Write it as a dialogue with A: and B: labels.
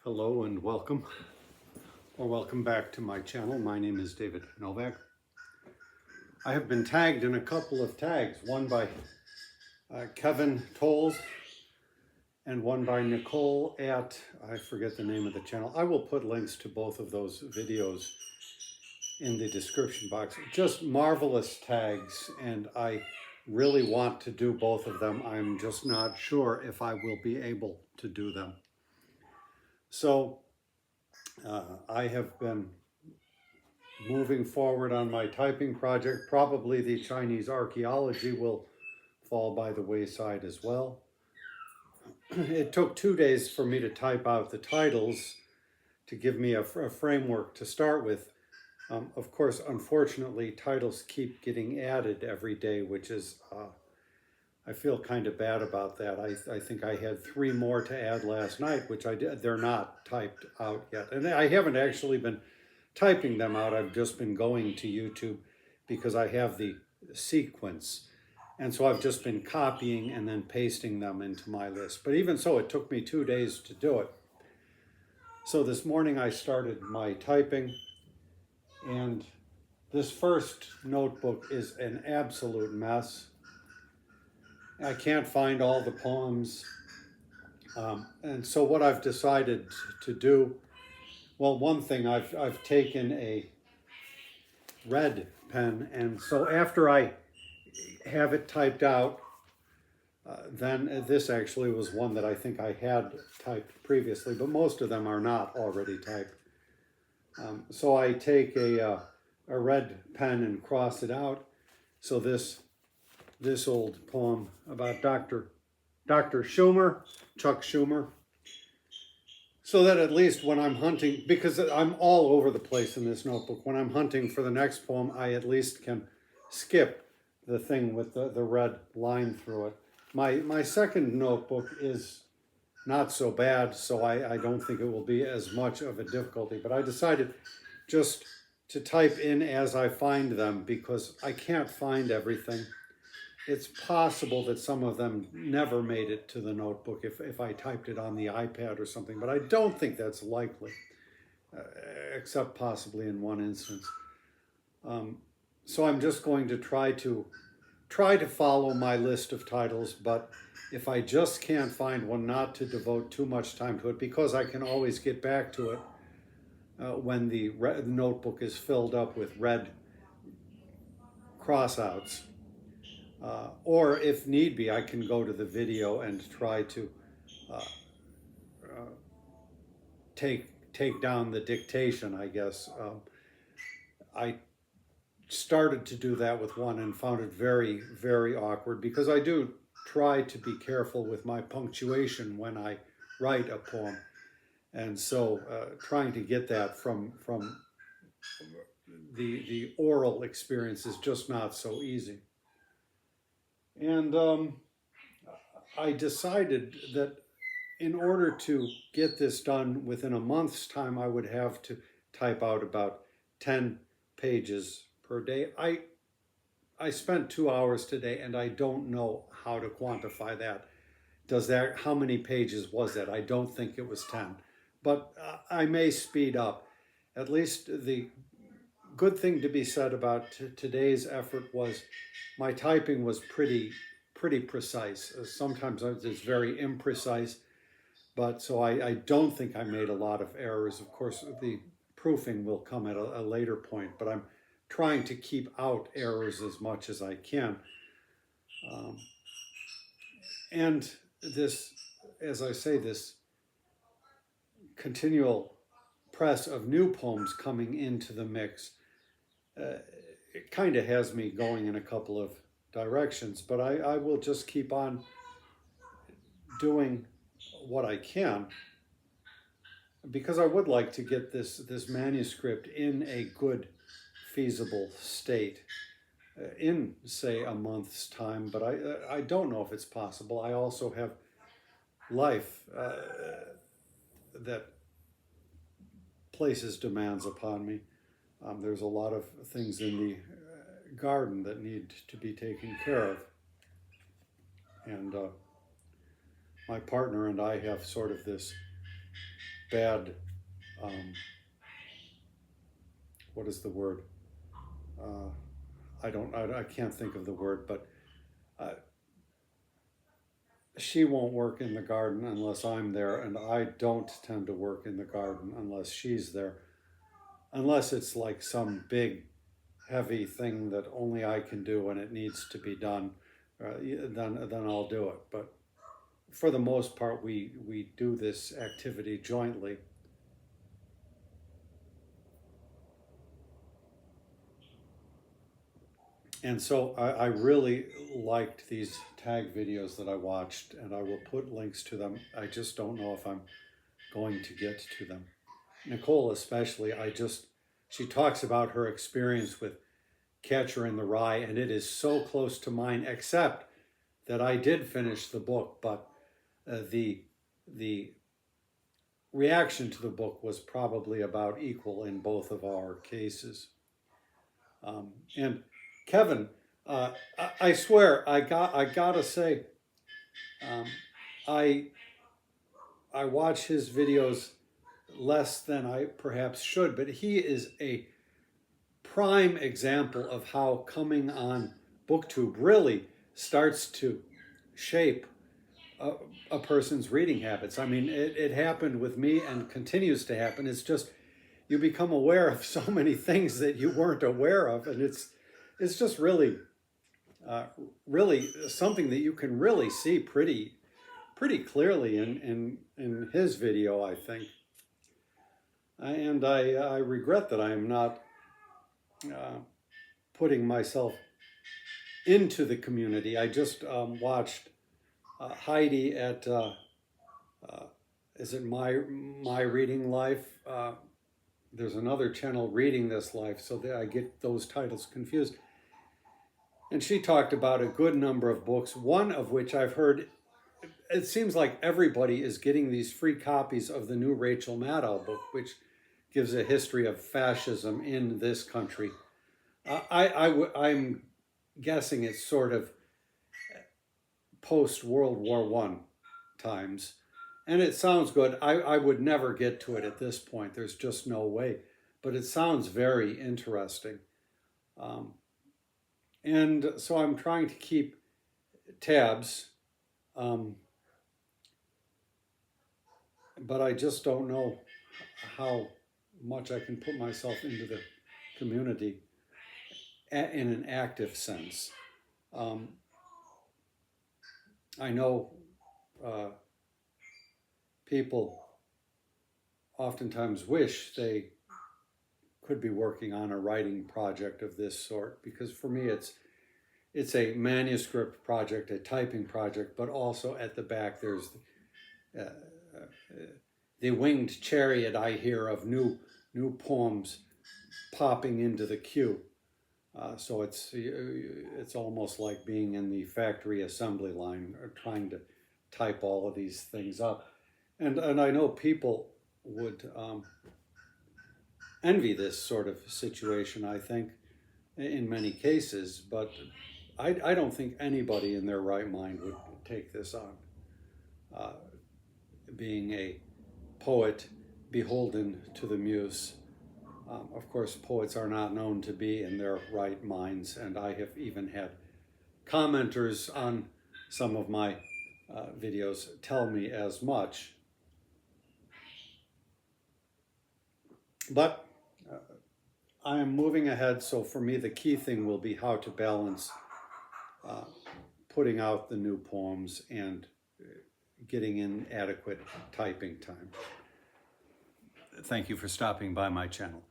A: Hello and welcome, or welcome back to my channel. My name is David Novak. I have been tagged in a couple of tags, one by Kevin Tolles and one by Nicole at, I forget the name of the channel. I will put links to both of those videos in the description box. Just marvelous tags, and I really want to do both of them. I'm just not sure if I will be able to do them. So I have been moving forward on my typing project. Probably the Chinese archaeology will fall by the wayside as well. It took 2 days for me to type out the titles to give me a framework to start with. Of course, unfortunately, titles keep getting added every day, which is, I feel kind of bad about that. I think I had 3 more to add last night, which I did. They're not typed out yet. And I haven't actually been typing them out. I've just been going to YouTube because I have the sequence. And so I've just been copying and then pasting them into my list. But even so, it took me 2 days to do it. So this morning I started my typing, and this first notebook is an absolute mess. I can't find all the poems. And so what I've decided to do, well, one thing, I've taken a red pen, and so after I have it typed out, then this actually was one that I think I had typed previously, but most of them are not already typed. So I take a red pen and cross it out. So this old poem about Dr. Schumer, Chuck Schumer, so that at least when I'm hunting, because I'm all over the place in this notebook, when I'm hunting for the next poem, I at least can skip the thing with the red line through it. My second notebook is not so bad, so I don't think it will be as much of a difficulty, but I decided just to type in as I find them because I can't find everything. It's possible that some of them never made it to the notebook if I typed it on the iPad or something, but I don't think that's likely, except possibly in one instance. So I'm just going to try to follow my list of titles, but if I just can't find one, not to devote too much time to it, because I can always get back to it when the notebook is filled up with red crossouts. Or if need be, I can go to the video and try to take down the dictation, I guess. I started to do that with one and found it very, very awkward because I do try to be careful with my punctuation when I write a poem. And so trying to get that from the oral experience is just not so easy. And I decided that in order to get this done within a month's time, I would have to type out about 10 pages per day. I spent 2 hours today, and I don't know how to quantify that. How many pages was that? I don't think it was 10, but I may speed up. At least the good thing to be said about today's effort was my typing was pretty precise. Sometimes it's very imprecise, but so I don't think I made a lot of errors. Of course, the proofing will come at a later point, but I'm trying to keep out errors as much as I can. And this, as I say, this continual press of new poems coming into the mix, it kind of has me going in a couple of directions, but I will just keep on doing what I can because I would like to get this manuscript in a good, feasible state in, say, a month's time, but I don't know if it's possible. I also have life that places demands upon me. There's a lot of things in the garden that need to be taken care of. And my partner and I have sort of this bad, what is the word? I can't think of the word, but she won't work in the garden unless I'm there, and I don't tend to work in the garden unless she's there, unless it's like some big, heavy thing that only I can do and it needs to be done, then I'll do it. But for the most part, we do this activity jointly. And so I really liked these tag videos that I watched, and I will put links to them. I just don't know if I'm going to get to them. Nicole especially, she talks about her experience with Catcher in the Rye, and it is so close to mine, except that I did finish the book, but the reaction to the book was probably about equal in both of our cases. And Kevin, I swear, I gotta say, I watch his videos less than I perhaps should, but he is a prime example of how coming on BookTube really starts to shape a person's reading habits. I mean, it happened with me and continues to happen. It's just, you become aware of so many things that you weren't aware of, and it's just really, really something that you can really see pretty clearly in his video, I think. And I regret that I am not putting myself into the community. I just watched Heidi at is it My Reading Life? There's another channel, Reading This Life, so that I get those titles confused. And she talked about a good number of books, one of which I've heard, it seems like everybody is getting these free copies of the new Rachel Maddow book, which gives a history of fascism in this country. I'm guessing it's sort of post-World War I times. And it sounds good. I would never get to it at this point. There's just no way. But it sounds very interesting. And so I'm trying to keep tabs. But I just don't know how much I can put myself into the community in an active sense. I know people oftentimes wish they could be working on a writing project of this sort, because for me it's a manuscript project, a typing project, but also at the back there's the winged chariot I hear of new poems popping into the queue. So it's almost like being in the factory assembly line, or trying to type all of these things up. And I know people would envy this sort of situation, I think, in many cases, but I don't think anybody in their right mind would take this on. Being a poet beholden to the muse. Of course, poets are not known to be in their right minds, and I have even had commenters on some of my videos tell me as much. But I am moving ahead, so for me the key thing will be how to balance putting out the new poems and getting in adequate typing time. Thank you for stopping by my channel.